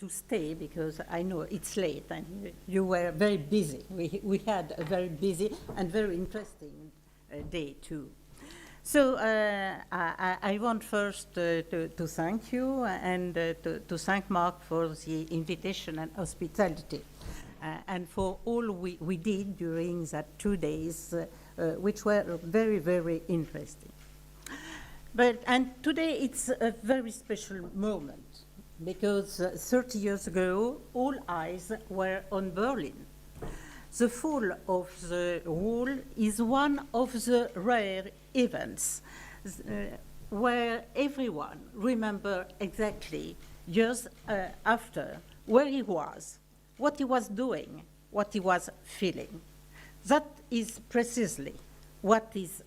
to stay because I know it's late and you were very busy. We had a very busy and very interesting day too. So I want first to thank you and to thank Mark for the invitation and hospitality and for all we did during that 2 days, which were very, very interesting. And today it's a very special moment because 30 years ago, all eyes were on Berlin. The fall of the wall is one of the rare events where everyone remembers exactly years after where he was, what he was doing, what he was feeling. That is precisely what is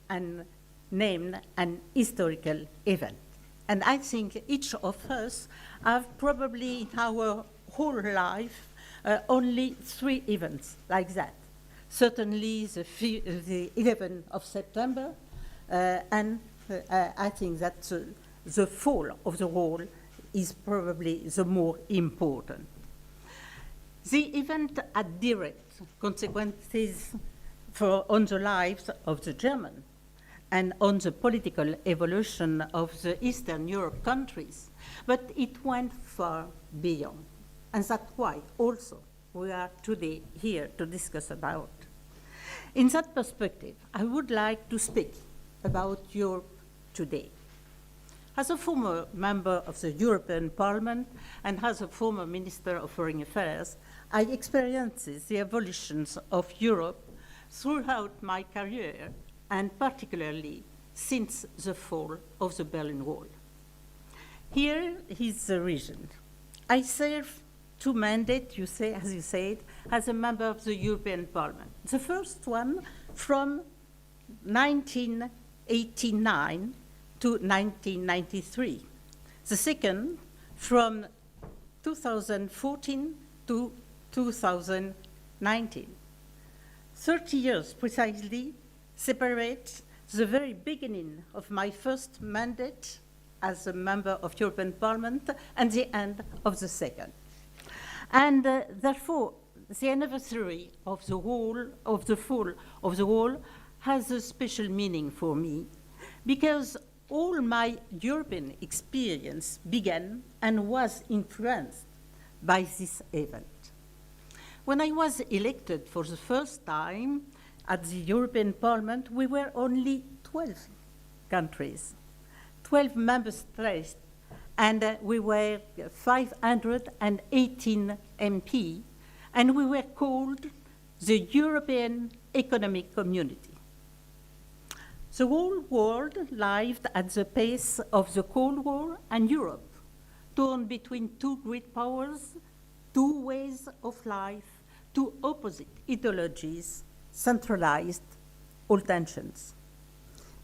named an historical event. And I think each of us have probably in our whole life only 3 events like that. Certainly the 11th of September, and I think that the fall of the wall is probably the more important. The event had direct consequences on the lives of the Germans and on the political evolution of the Eastern Europe countries, but it went far beyond. And that's why also we are today here to discuss about. In that perspective, I would like to speak about Europe today. As a former member of the European Parliament and as a former Minister of Foreign Affairs, I experienced the evolutions of Europe throughout my career and particularly since the fall of the Berlin Wall. Here is the reason. I served 2 mandates, as you said, as a member of the European Parliament. The first one from 1989 to 1993. The second from 2014 to 2019. 30 years precisely separate the very beginning of my first mandate as a member of European Parliament and the end of the second. And therefore, the anniversary of the fall of the wall has a special meaning for me because all my European experience began and was influenced by this event. When I was elected for the first time at the European Parliament, we were only 12 countries, 12 member states, and we were 518 MP, and we were called the European Economic Community. The whole world lived at the pace of the Cold War, and Europe, torn between 2 great powers, 2 ways of life, 2 opposite ideologies, centralized all tensions.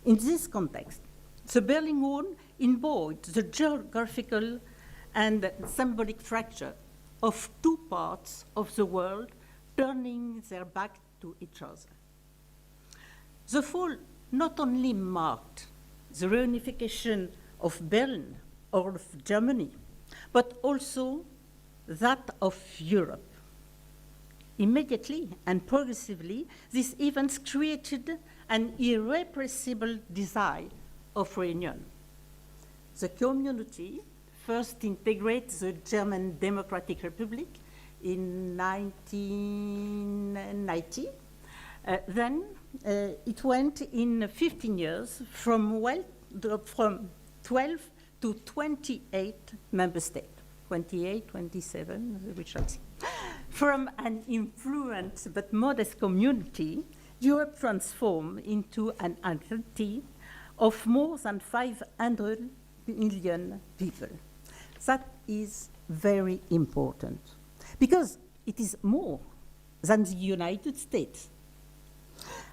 In this context, the Berlin Wall embodied the geographical and symbolic fracture of 2 parts of the world turning their back to each other. The fall not only marked the reunification of Berlin or of Germany, but also that of Europe. Immediately and progressively, these events created an irrepressible desire of reunion. The community first integrated the German Democratic Republic in 1990. Then it went in 15 years from 12 to 28 member states, 28, 27, we shall see. From an influent but modest community, Europe transformed into an entity of more than 500 million people. That is very important because it is more than the United States.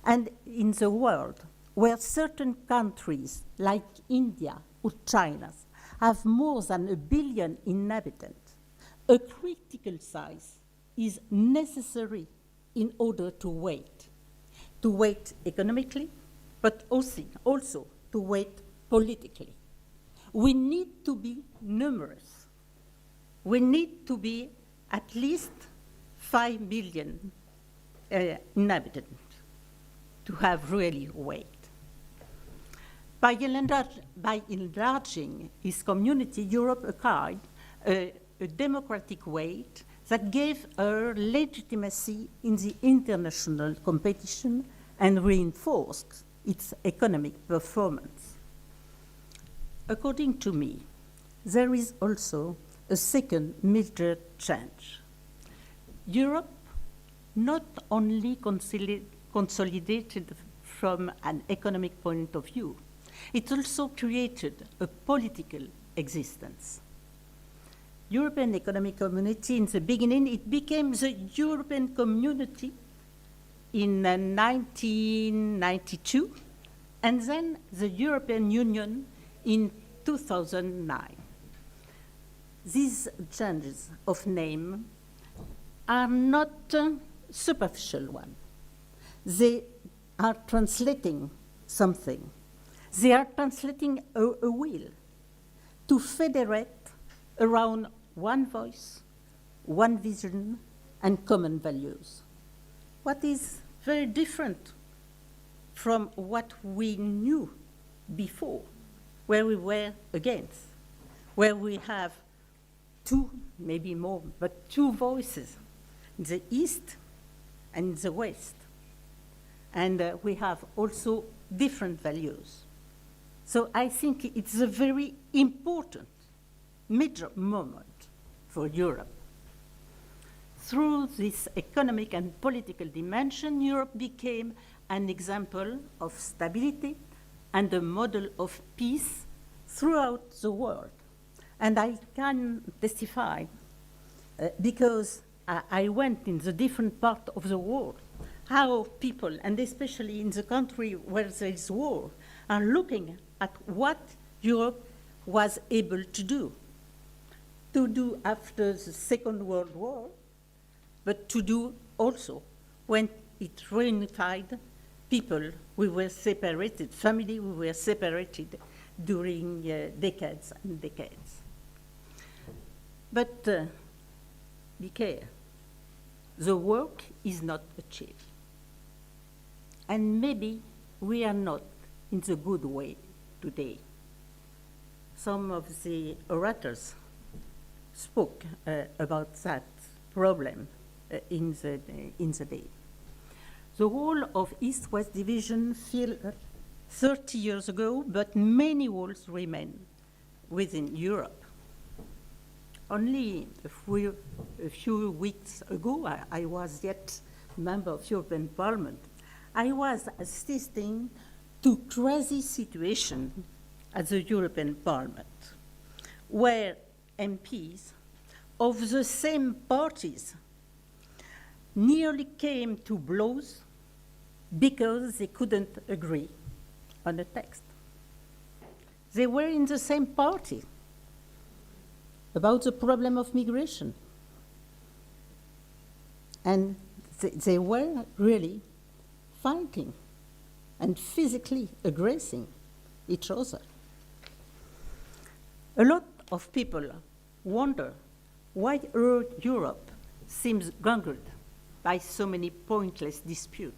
And in the world where certain countries like India or China have more than 1 billion inhabitants, a critical size is necessary in order to wait economically, but also to wait politically. We need to be numerous. we need to be at least 5 million inhabitants to have really weight. By enlarging its community, Europe acquired a democratic weight that gave her legitimacy in the international competition and reinforced its economic performance. According to me, there is also a second major change. Europe not only consolidated from an economic point of view, it also created a political existence. European Economic Community, in the beginning, it became the European Community in 1992, and then the European Union in 2009. These changes of name are not superficial ones. They are translating something. They are translating a will to federate around one voice, one vision, and common values. What is very different from what we knew before, where we were against, where we have two, maybe more, but two voices, the East and the West. And we have also different values. So I think it's a very important major moment for Europe. Through this economic and political dimension, Europe became an example of stability and a model of peace throughout the world. And I can testify because I went in the different parts of the world, how people, and especially in the country where there is war, are looking at what Europe was able to do after the Second World War, but to do also when it reunified people. We were separated, family, we were separated during decades and decades. But be careful, the work is not achieved. And maybe we are not in the good way today. Some of the orators spoke about that problem in the day. The wall of East-West division fell 30 years ago, but many walls remain within Europe. Only a few weeks ago, I was yet member of European Parliament. I was assisting to crazy situation at the European Parliament, where MPs of the same parties nearly came to blows because they couldn't agree on a text. They were in the same party about the problem of migration. And they were really fighting and physically aggressing each other. A lot of people wonder why Europe seems gangrene by so many pointless disputes.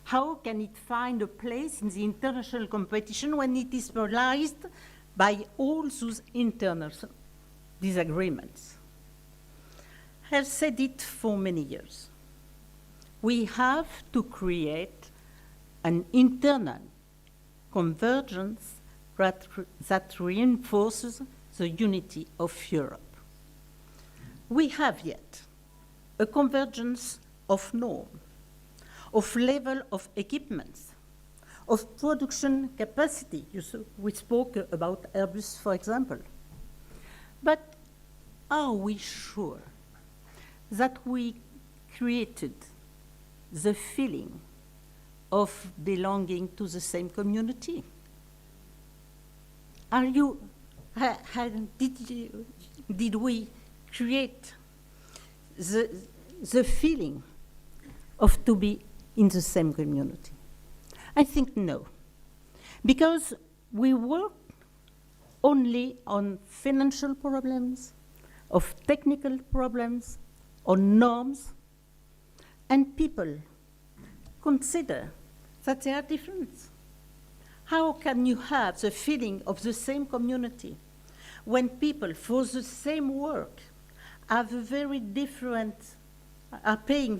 How can it find a place in the international competition when it is paralyzed by all those internal disagreements? I have said it for many years. We have to create an internal convergence that reinforces the unity of Europe. We have yet a convergence of norms, of level of equipments, of production capacity. We spoke about Airbus, for example. But are we sure that we created the feeling of belonging to the same community? Did we create the feeling of to be in the same community? I think no, because we work only on financial problems, of technical problems or norms, and people consider that they are different. How can you have the feeling of the same community when people for the same work have a very different, are paid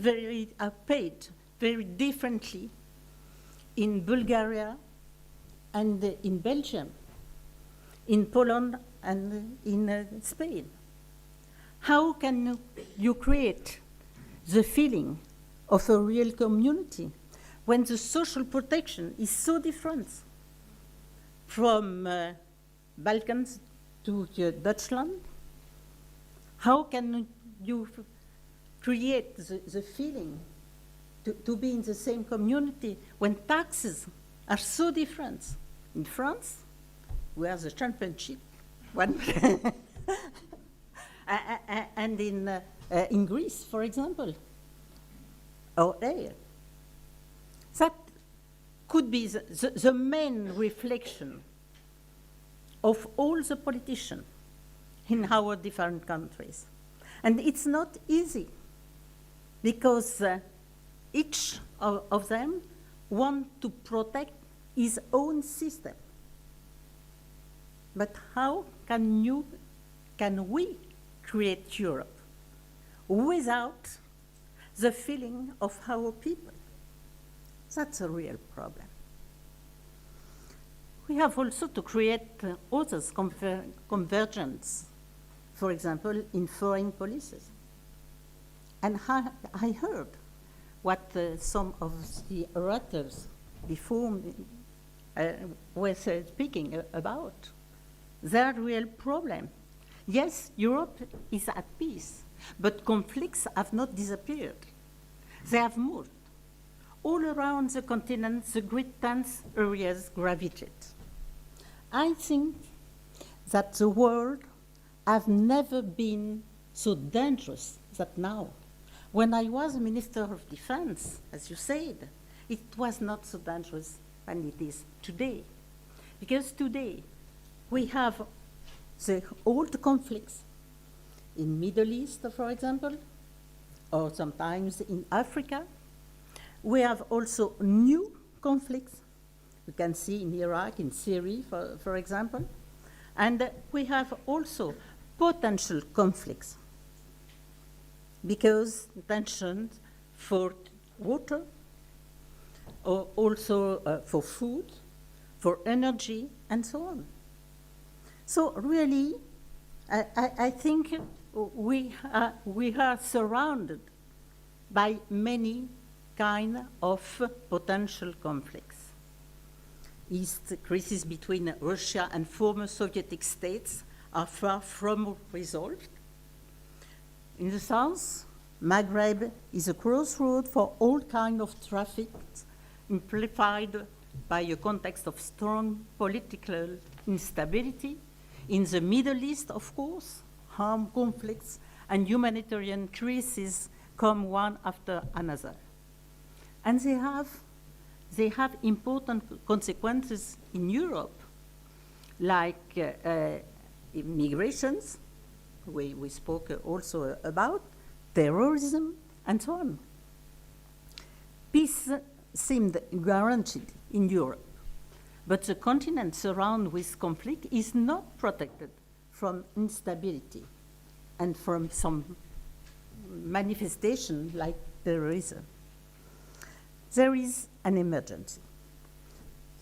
very differently in Bulgaria and in Belgium, in Poland and in Spain? How can you create the feeling of a real community when the social protection is so different from Balkans to Dutchland? How can you create the feeling to be in the same community when taxes are so different? In France, we have the championship, one, and in Greece, for example, or there. That could be the main reflection of all the politicians in our different countries. And it's not easy, because each of them want to protect his own system. But how can we create Europe without the feeling of our people? That's a real problem. We have also to create other convergence, for example, in foreign policies. And I heard what some of the orators before me were speaking about. Their real problem. Yes, Europe is at peace, but conflicts have not disappeared. They have moved. All around the continent, the great tense areas gravitate. I think that the world have never been so dangerous that now. When I was Minister of Defense, as you said, it was not so dangerous than it is today. Because today, we have the old conflicts in Middle East, for example, or sometimes in Africa. We have also new conflicts. We can see in Iraq, in Syria, for example. And we have also potential conflicts, because tensions for water, or also for food, for energy, and so on. So really, I think we are surrounded by many kinds of potential conflicts. East crises between Russia and former Soviet states are far from resolved. In the south, Maghreb is a crossroad for all kinds of traffic, amplified by a context of strong political instability. In the Middle East, of course, armed conflicts and humanitarian crises come one after another. And they have important consequences in Europe, like migrations, we spoke also about, terrorism, and so on. Peace seemed guaranteed in Europe, but the continent surrounded with conflict is not protected from instability and from some manifestation like terrorism. There is an emergency.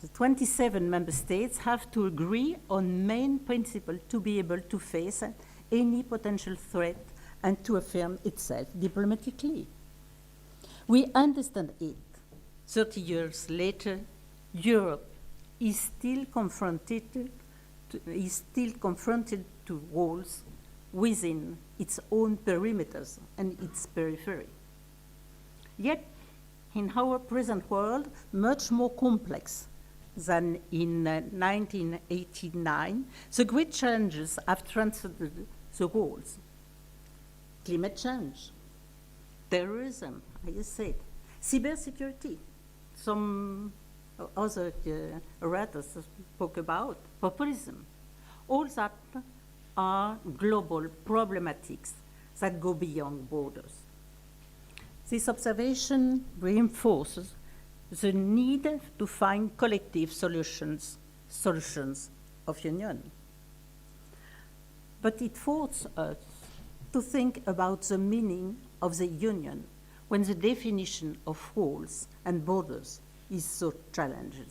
The 27 member states have to agree on main principles to be able to face any potential threat and to affirm itself diplomatically. We understand it. 30 years later, Europe is still confronted to walls within its own perimeters and its periphery. Yet, in our present world, much more complex than in 1989, the great challenges have transcended the walls. Climate change, terrorism, I said, cybersecurity, some other orators spoke about, populism. All that are global problematics that go beyond borders. This observation reinforces the need to find collective solutions of union. But it forces us to think about the meaning of the union when the definition of rules and borders is so challenging.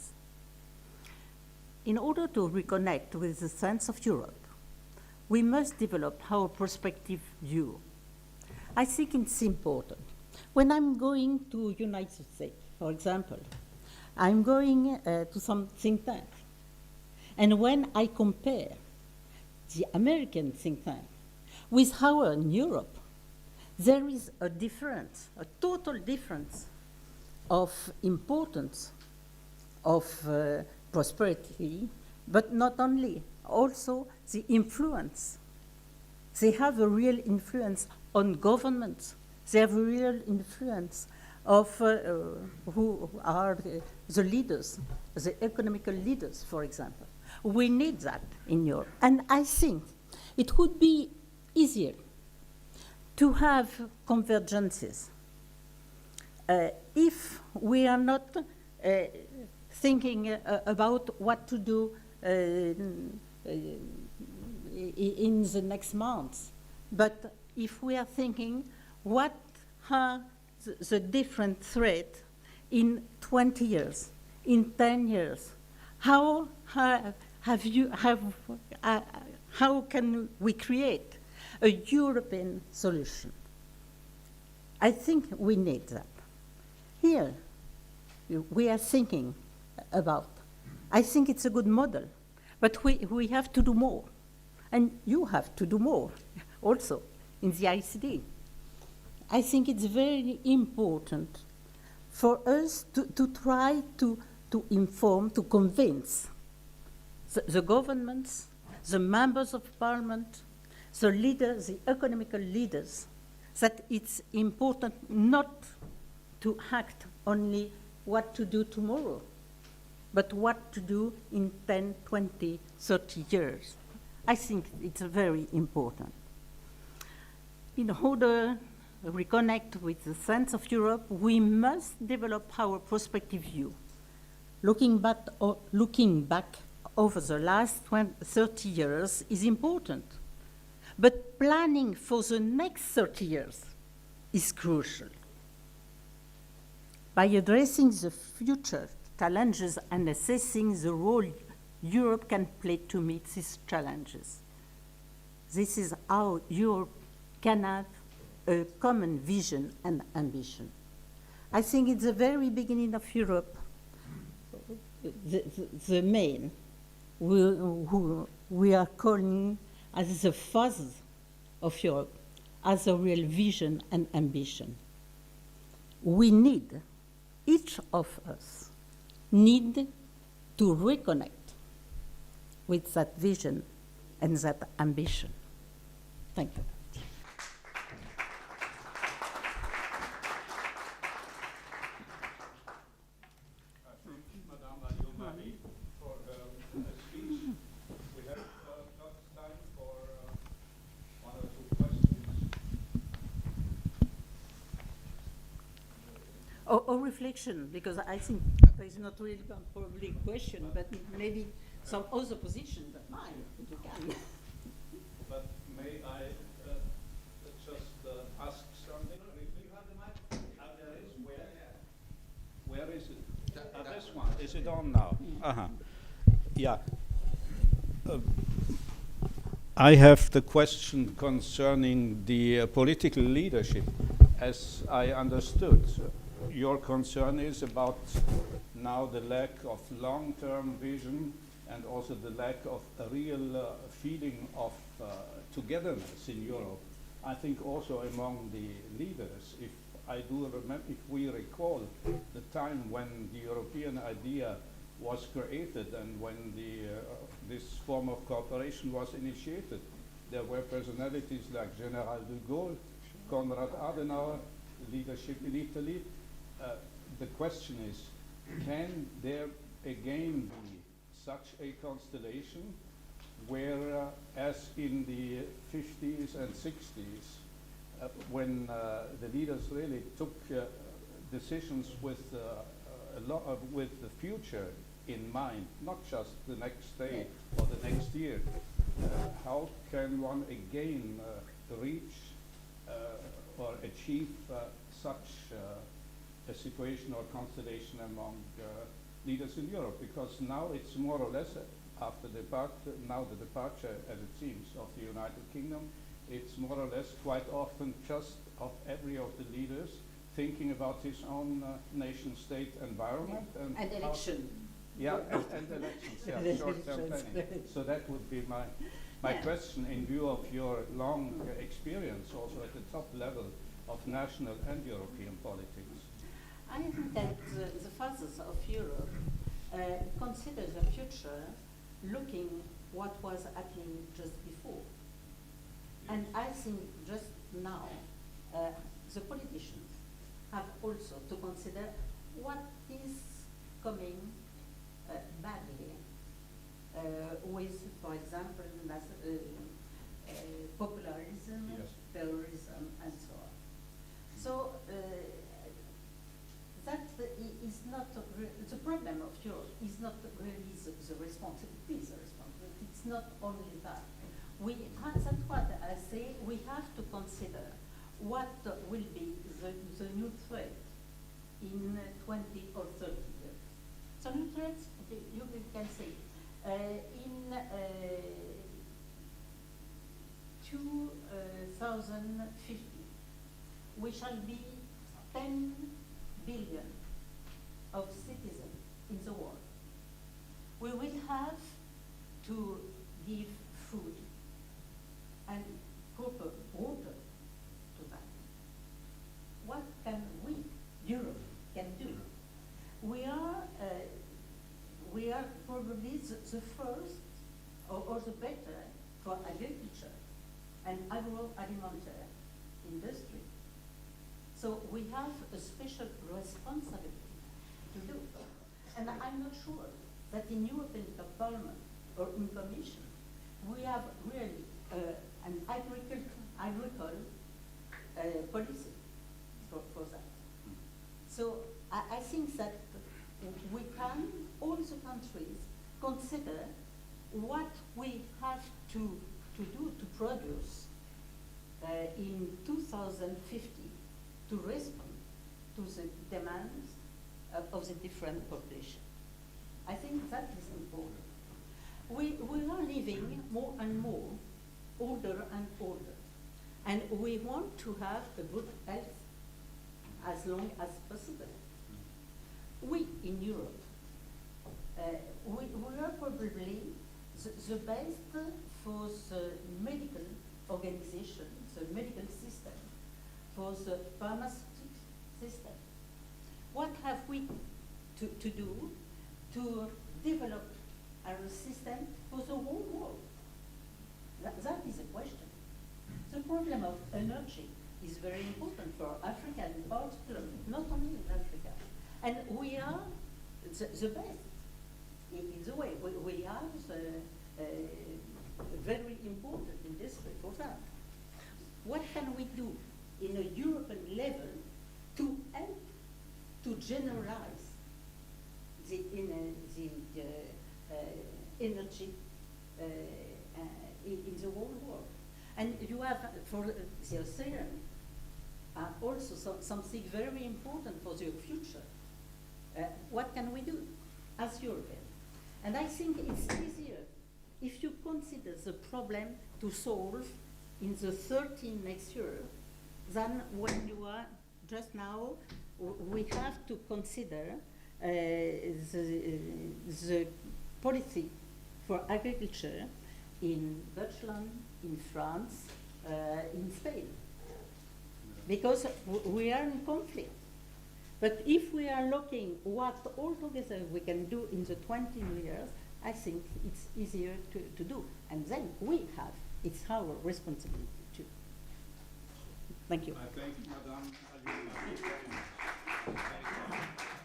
In order to reconnect with the sense of Europe, we must develop our prospective view. I think it's important. When I'm going to United States, for example, I'm going to some think tank. And when I compare the American think tank with our in Europe, there is a difference, a total difference of importance of prosperity, but not only, also the influence. They have a real influence on governments. They have a real influence of who are the leaders, the economical leaders, for example. We need that in Europe. And I think it would be easier to have convergences if we are not thinking about what to do in the next months, but if we are thinking what are the different threats in 20 years, in 10 years, how can we create a European solution? I think we need that. Here, we are thinking about, I think it's a good model, but we have to do more. And you have to do more also in the ICD. I think it's very important for us to try to inform, to convince the governments, the members of parliament, the leaders, the economical leaders, that it's important not to act only what to do tomorrow, but what to do in 10, 20, 30 years. I think it's very important. In order to reconnect with the sense of Europe, we must develop our prospective view. Looking back over the last 30 years is important, but planning for the next 30 years is crucial. By addressing the future challenges and assessing the role Europe can play to meet these challenges, this is how Europe can have a common vision and ambition. I think it's the very beginning of Europe, the main, who we are calling as the father of Europe, as a real vision and ambition. We need, each of us, need to reconnect with that vision and that ambition. Thank you. Madame Alliot-Marie for her speech. We have got time for one or two questions. Or reflection, because I think there is not really probably a question, but maybe some other position than mine, if you can. But may I just ask something? Do you have the mic? There is. Where is it? This one. Is it on now? Uh-huh. Yeah. I have the question concerning the political leadership. As I understood, your concern is about now the lack of long-term vision and also the lack of a real feeling of togetherness in Europe. I think also among the leaders, if we recall the time when the European idea was created and when this form of cooperation was initiated, there were personalities like General de Gaulle, Konrad Adenauer, leadership in Italy. The question is, can there again be such a constellation where, as in the 50s and 60s, when the leaders really took decisions with with the future in mind, not just the next day or the next year, how can one again reach or achieve such a situation or constellation among leaders in Europe? Because now it's more or less after the departure, as it seems, of the United Kingdom, it's more or less quite often just of every of the leaders thinking about his own nation-state environment and election. Yeah, and elections, yeah, short-term planning. So that would be my question in view of your long experience also at the top level of national and European politics. I think that the fathers of Europe consider the future looking what was happening just before. And I think just now the politicians have also to consider what is coming badly with, for example, popularism, Yes. terrorism, and so on. So that is not the problem of Europe is not really the responsibility. It is a responsibility. It's not only that. That's what I say. We have to consider what will be the new threat in 20 or 30 years. So new threats, okay, you can say, in 2050, we shall be 10 billion of citizens in the world. We will have to give food and proper water to that. What can we, Europe, can do? We are probably the first or the better for agriculture and agroalimentary industry. So we have a special responsibility to do. And I'm not sure that in European Parliament or in Commission we have really an agricole policy for that. So I think that we can, all the countries, consider what we have to do to produce in 2050 to respond to the demands of the different population. I think that is important. We are living more and more, older and older, and we want to have a good health as long as possible. We in Europe, we are probably the best for the medical organization, the medical system, for the pharmaceutical system. What have we to do to develop our system for the whole world? That is a question. The problem of energy is very important for Africa in particular, not only in Africa. And we are the best in the way. We have very important industry for that. What can we do in a European level to help to generalize the energy in the whole world? And you have, for the ocean, also something very important for the future. What can we do as Europeans? And I think it's easier if you consider the problem to solve in the 13 next year than when you are just now. We have to consider the policy for agriculture in Deutschland, in France, in Spain, because we are in conflict. But if we are looking what altogether we can do in the 20 years, I think it's easier to do. And then we have, it's our responsibility too. Thank you. I thank Madame Alliot-Marie very much. Thank you.